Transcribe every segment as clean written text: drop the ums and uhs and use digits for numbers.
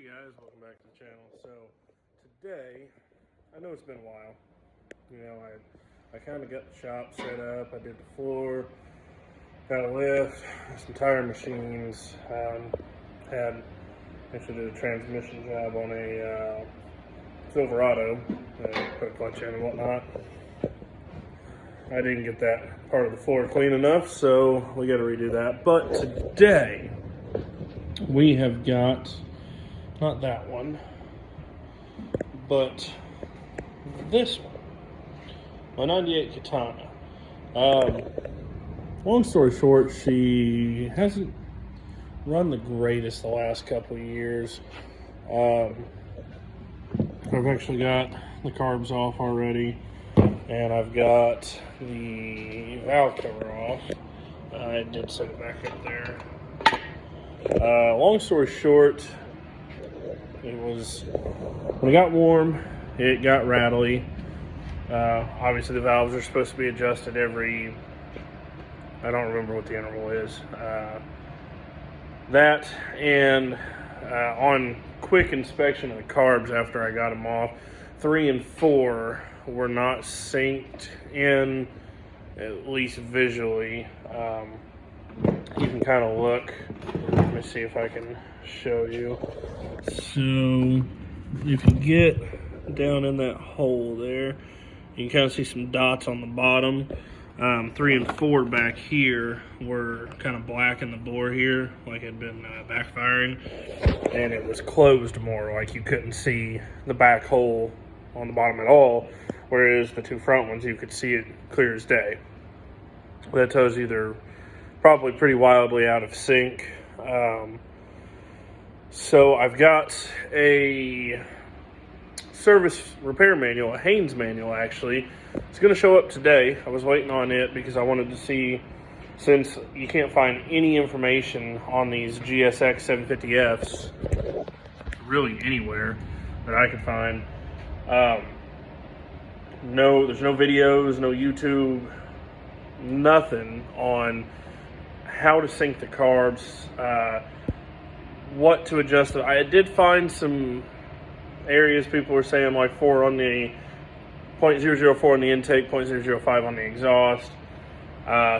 Hey guys, welcome back to the channel. So today, I know it's been a while. You know, I kind of got the shop set up. I did the floor, got a lift, some tire machines. Actually did a transmission job on a Silverado. Put a clutch in and whatnot. I didn't get that part of the floor clean enough, so we got to redo that. But today, we have got, not that one, but this one, my 98 Katana. Long story short, she hasn't run the greatest the last couple of years. I've actually got the carbs off already, and I've got the valve cover off. I did set it back up there. Long story short, it was, when it got warm, it got rattly. Obviously the valves are supposed to be adjusted every, I don't remember what the interval is. That and on quick inspection of the carbs after I got them off, 3 and 4 were not synced in, at least visually. You can kind of look. Let me see if I can show you. So you can get down in that hole there. You can kind of see some dots on the bottom. 3 and 4 back here were kind of black in the bore here, like it had been backfiring, and it was closed more, like you couldn't see the back hole on the bottom at all, whereas the 2 front ones you could see it clear as day. That tells you they're probably pretty wildly out of sync. So I've got a service repair manual, a Haynes manual actually. It's going to show up today. I was waiting on it because I wanted to see, since you can't find any information on these GSX750Fs really anywhere that I could find. There's no videos, no YouTube, nothing on how to sync the carbs, what to adjust. I did find some areas people were saying like 4 on the 0.004 on the intake, 0.005 on the exhaust.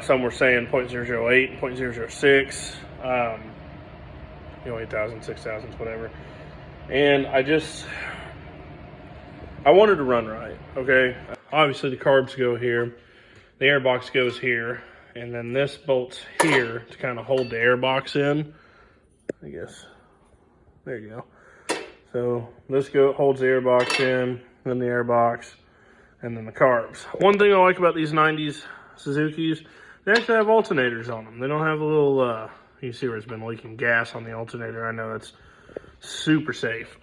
Some were saying 0.008, 0.006, 8,000, 6,000, whatever. And I wanted to run right, okay? Obviously the carbs go here, the air box goes here, and then this bolts here to kind of hold the air box in, I guess. There you go. So this holds the air box in, then the air box, and then the carbs. One thing I like about these 90s Suzukis, they actually have alternators on them. They don't have a little, you can see where it's been leaking gas on the alternator. I know that's super safe.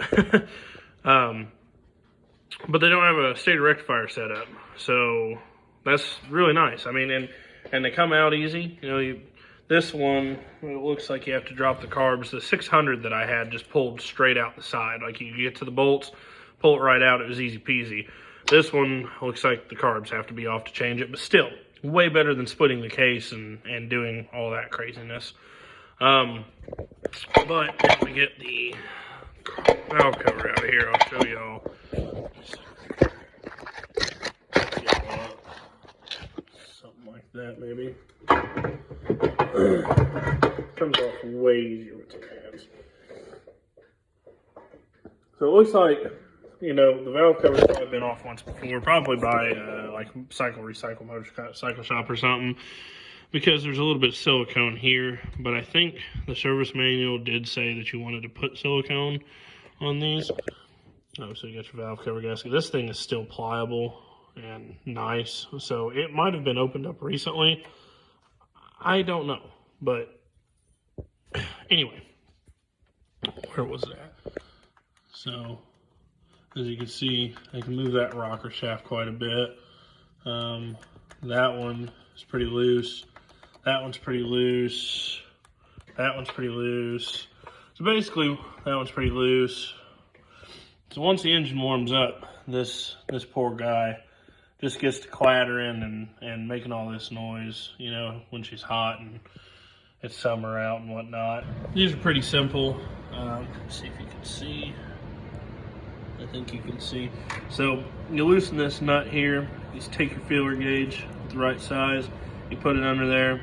But they don't have a stator rectifier set up. So that's really nice. I mean, and they come out easy. You know, this one, it looks like you have to drop the carbs. The 600 that I had just pulled straight out the side. Like you get to the bolts, pull it right out, it was easy peasy. This one looks like the carbs have to be off to change it, but still, way better than splitting the case and doing all that craziness. But if we get the valve cover out of here, I'll show y'all. Something like that, maybe. Comes off way easier with 2 hands. So it looks like, you know, the valve cover's probably been off once before, probably by like Recycle Motorcycle Shop or something, because there's a little bit of silicone here. But I think the service manual did say that you wanted to put silicone on these. Obviously, you got your valve cover gasket. This thing is still pliable and nice, so it might have been opened up recently. I don't know, but anyway, where was that? So, as you can see, I can move that rocker shaft quite a bit. That one is pretty loose. That one's pretty loose. That one's pretty loose. So basically, that one's pretty loose. So once the engine warms up, this poor guy just gets to clattering and making all this noise, you know, when she's hot, and it's summer out and whatnot. These are pretty simple. See if you can see. I think you can see. So you loosen this nut here. You just take your feeler gauge with the right size. You put it under there.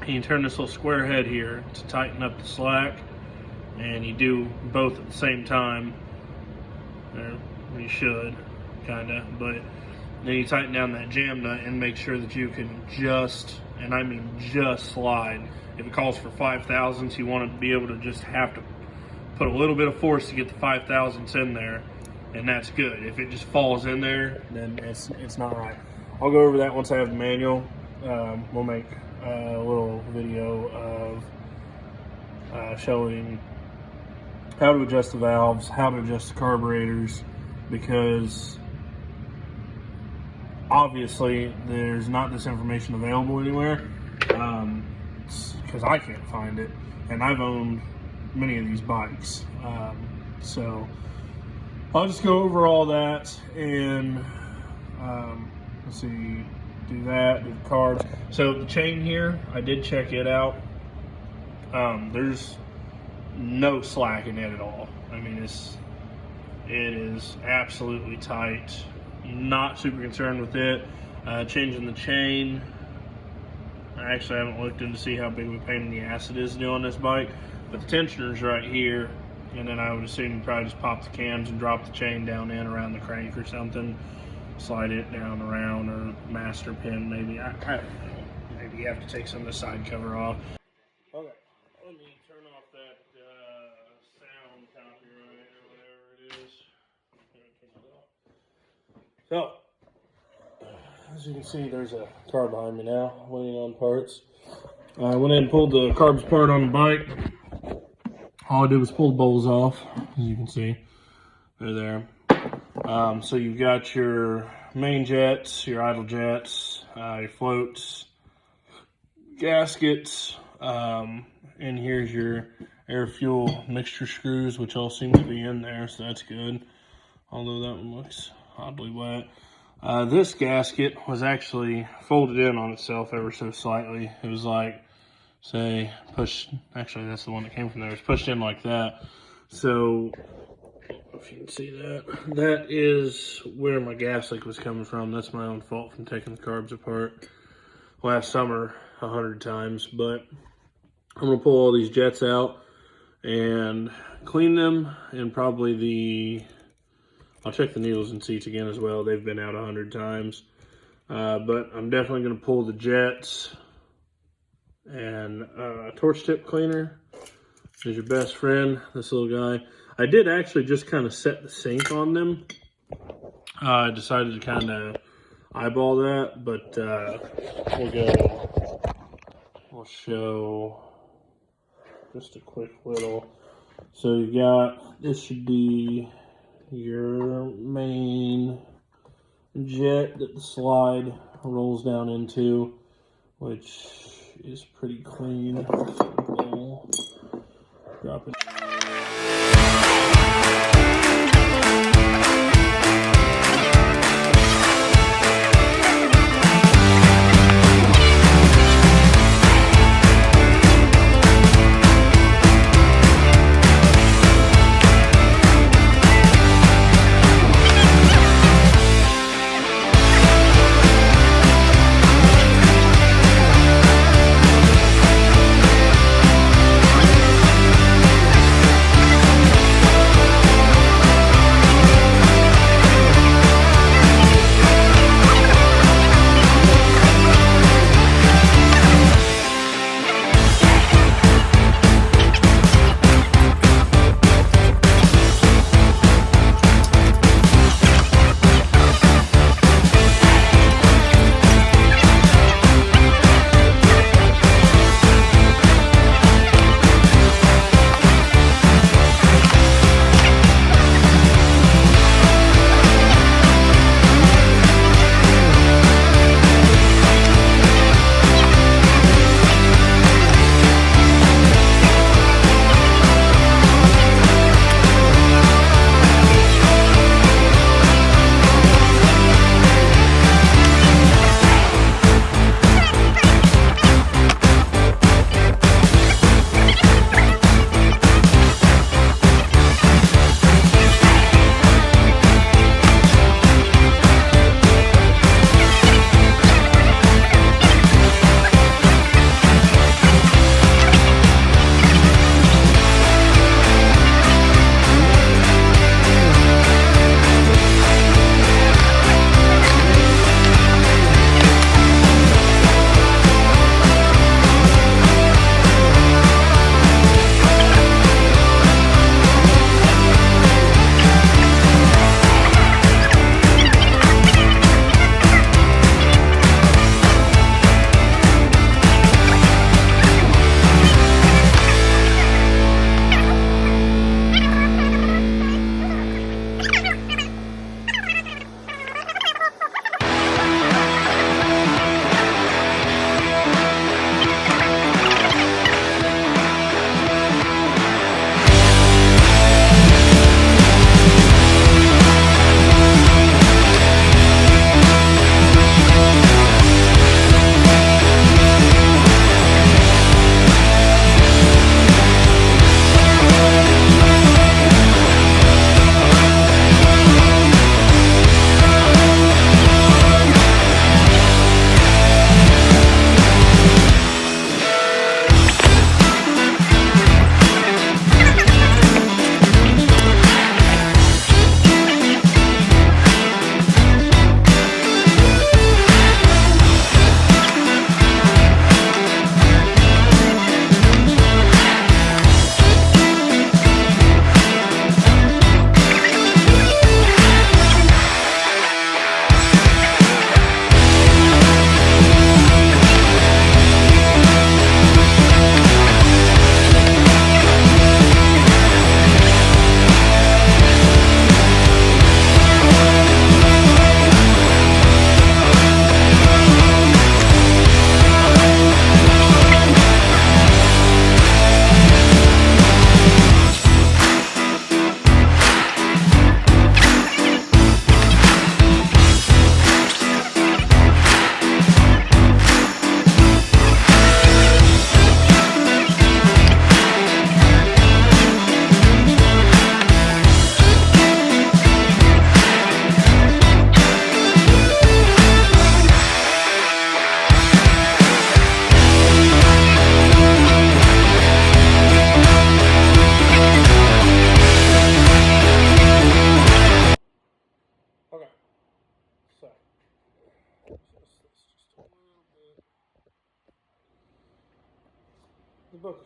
And you turn this little square head here to tighten up the slack. And you do both at the same time. Or you should, kinda. But then you tighten down that jam nut and make sure that you can just, and I mean just slide. If it calls for 5/1000ths, you want to be able to just have to put a little bit of force to get the 5/1000ths in there, and that's good. If it just falls in there, then it's not right. I'll go over that once I have the manual. We'll make a little video of showing how to adjust the valves, how to adjust the carburetors, because obviously there's not this information available anywhere, because I can't find it, and I've owned many of these bikes. So I'll just go over all that and let's see, do that, do the carbs. So the chain here, I did check it out. There's no slack in it at all. I mean, it is absolutely tight. Not super concerned with it. Changing the chain, I actually haven't looked in to see how big of a pain in the ass it is to do on this bike, but the tensioner's right here, and then I would assume you probably just pop the cams and drop the chain down in around the crank or something, slide it down around, or master pin maybe. I don't know. Maybe you have to take some of the side cover off. Okay, let me turn off that sound copyright or whatever it is. So, as you can see, there's a car behind me now, waiting on parts. I went in and pulled the carbs apart on the bike. All I did was pull the bowls off, as you can see. They're there. So you've got your main jets, your idle jets, your floats, gaskets, and here's your air fuel mixture screws, which all seem to be in there, so that's good. Although that one looks oddly wet. This gasket was actually folded in on itself ever so slightly. It was like, say, pushed, actually that's the one that came from there. It was pushed in like that. So, I don't know if you can see that. That is where my gas leak was coming from. That's my own fault from taking the carbs apart last summer 100 times. But I'm gonna pull all these jets out and clean them, and probably I'll check the needles and seats again as well. They've been out 100 times. But I'm definitely going to pull the jets, and torch tip cleaner is your best friend, this little guy. I did actually just kind of set the sink on them. I decided to kind of eyeball that, but we'll show just a quick little. So you got, this should be your main jet that the slide rolls down into, which is pretty clean. So drop it.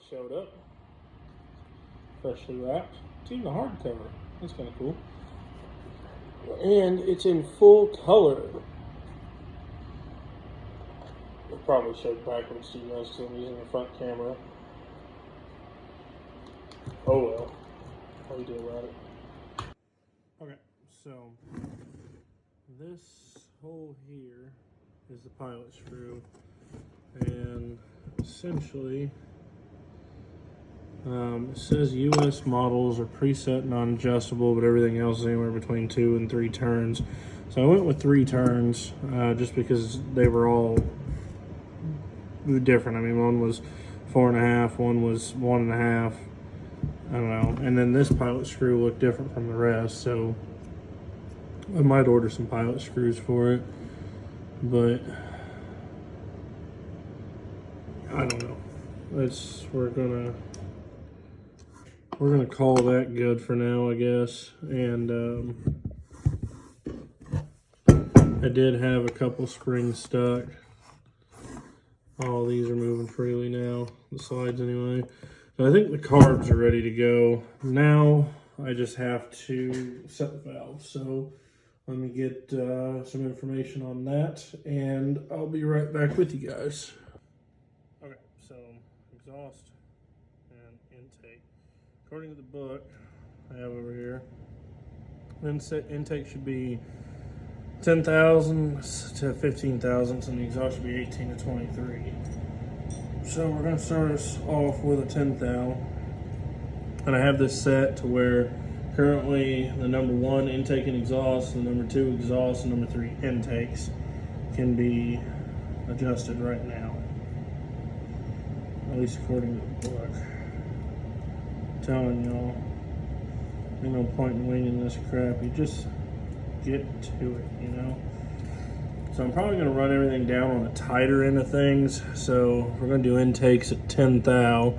showed up. Freshly wrapped. It's even a hardcover. That's kind of cool. And it's in full color. It probably showed backwards to you guys because I'm using the front camera. Oh well. How do you do about it? Okay, so this hole here is the pilot screw, and essentially it says US models are preset non-adjustable, but everything else is anywhere between 2 and 3 turns. So I went with 3 turns just because they were all different. I mean, one was 4.5, one was 1.5. I don't know. And then this pilot screw looked different from the rest, so I might order some pilot screws for it, but I don't know. We're gonna call that good for now, I guess. And I did have a couple springs stuck. All these are moving freely now, the slides anyway. So I think the carbs are ready to go. Now I just have to set the valve. So let me get some information on that, and I'll be right back with you guys. Okay, so exhaust and intake. According to the book I have over here, intake should be 10 thousandths to 15 thousandths, and the exhaust should be 18 to 23. So we're going to start us off with a 10 thou, and I have this set to where currently the number 1 intake and exhaust, the number 2 exhaust, and number 3 intakes can be adjusted right now, at least according to the book. I'm telling y'all, ain't no point in winging this crap. You just get to it, you know. So I'm probably going to run everything down on the tighter end of things. So if we're going to do intakes at 10 thou,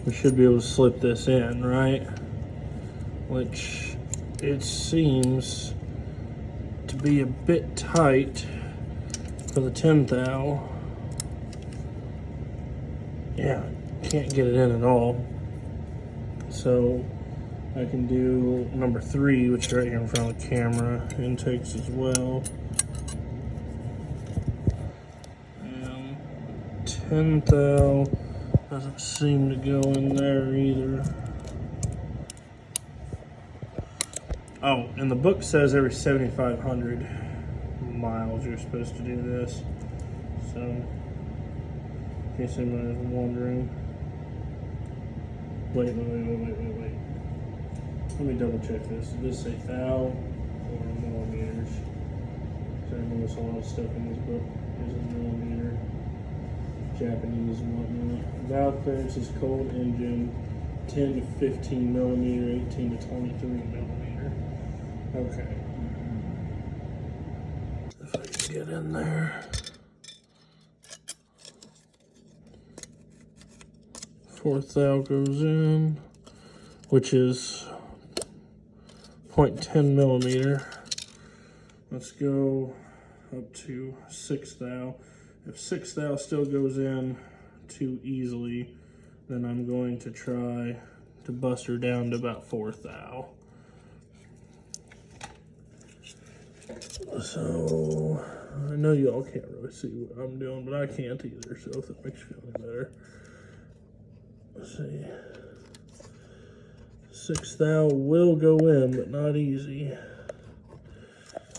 we should be able to slip this in, right? Which it seems to be a bit tight for the 10 thou. Yeah, can't get it in at all. So I can do number 3, which is right here in front of the camera, intakes as well. 10 thou doesn't seem to go in there either. Oh, and the book says every 7,500 miles you're supposed to do this. So, in case anyone is wondering. Wait. Let me double check this. Does this say thou or millimeters? So I notice a lot of stuff in this book is in millimeter. Japanese and whatnot. Valve clearance is cold engine, 10 to 15 millimeter, 18 to 23 millimeter. Okay. If I can get in there. 4th thou goes in, which is 0.10 millimeter. Let's go up to 6th thou. If 6th thou still goes in too easily, then I'm going to try to bust her down to about 4th thou. So I know y'all can't really see what I'm doing, but I can't either, so if that makes you feel any better. Let's see. 6th thou will go in, but not easy.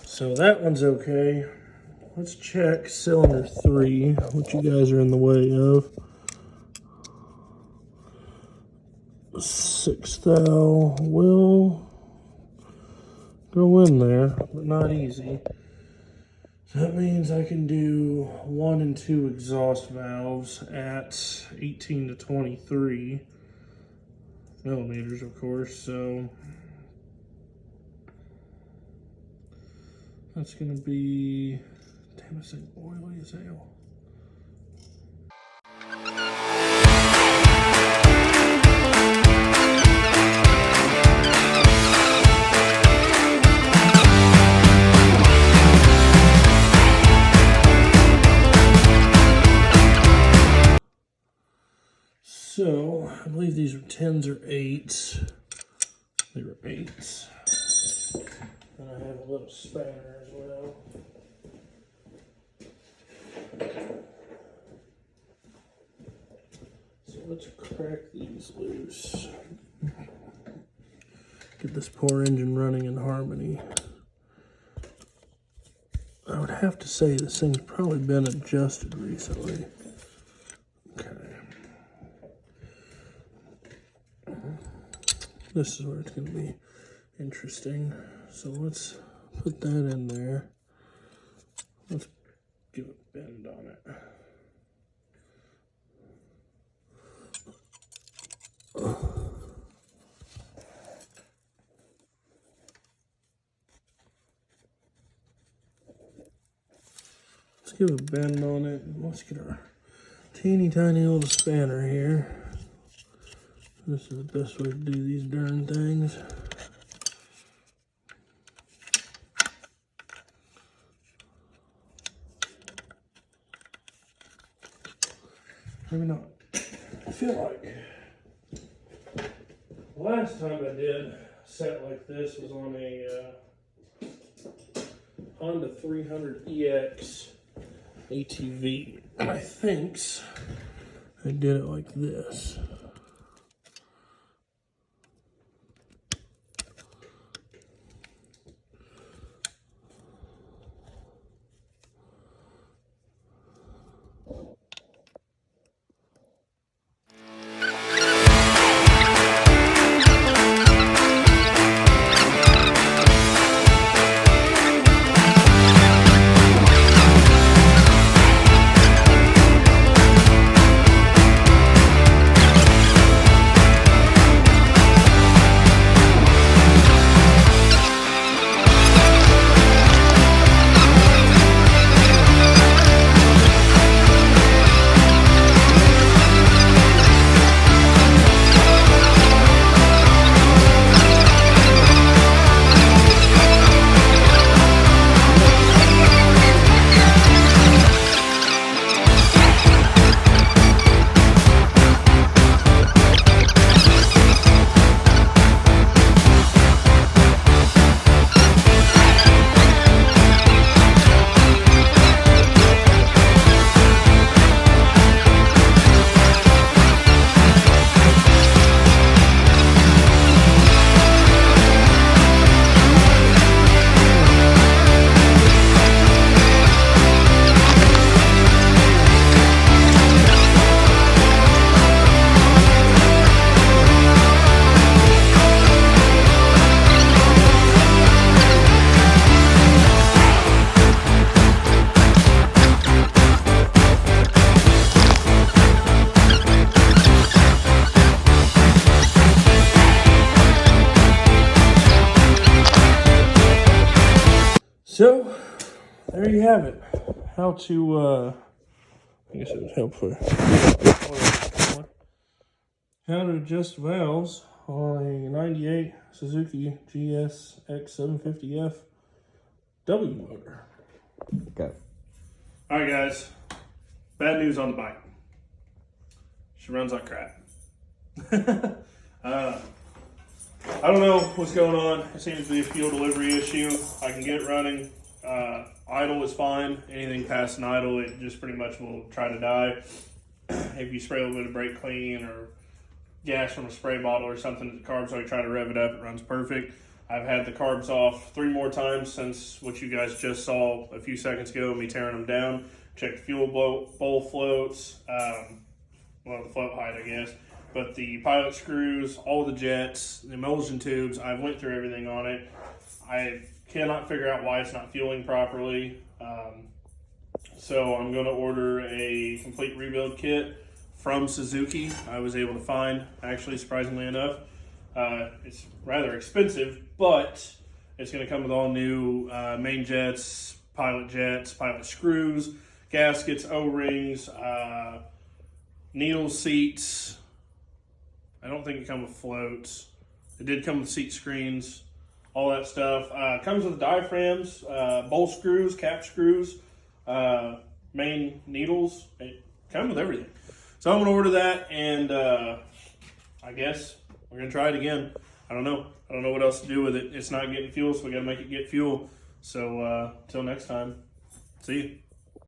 So that one's okay. Let's check cylinder 3, which you guys are in the way of. 6th thou will go in there, but not easy. So that means I can do 1 and 2 exhaust valves at 18 to 23 millimeters, of course. So that's going to be, damn, this thing oily as hell. So I believe these are 10s or 8s. They were 8s. And I have a little spanner as well. So let's crack these loose. Get this poor engine running in harmony. I would have to say this thing's probably been adjusted recently. Okay. This is where it's going to be interesting. So let's put that in there. Let's give a bend on it. Let's give a bend on it, and let's get our teeny tiny little spanner here. This is the best way to do these darn things. Maybe not. I feel like the last time I did a set like this was on a Honda 300EX ATV. And I think I did it like this. So, there you have it. How to, I guess it was helpful. How to adjust valves on a 98 Suzuki GSX750F W motor. Okay. All right, guys. Bad news on the bike. She runs like crap. I don't know what's going on. It seems to be a fuel delivery issue. I can get it running. Idle is fine. Anything past an idle, it just pretty much will try to die. If you spray a little bit of brake clean or gas from a spray bottle or something, the carbs already try to rev it up. It runs perfect. I've had the carbs off 3 more times since what you guys just saw a few seconds ago, me tearing them down. Check the fuel bowl floats, well, the float height, I guess. But the pilot screws, all the jets, the emulsion tubes, I've went through everything on it. I cannot figure out why it's not fueling properly. So I'm going to order a complete rebuild kit from Suzuki. I was able to find, actually, surprisingly enough. It's rather expensive, but it's going to come with all new main jets, pilot screws, gaskets, O-rings, needle seats. I don't think it comes with floats. It did come with seat screens, all that stuff. Comes with diaphragms, bowl screws, cap screws, main needles. It comes with everything. So I'm going to order that and I guess we're gonna try it again. I don't know. I don't know what else to do with it. It's not getting fuel, so we gotta make it get fuel. So till next time, see you.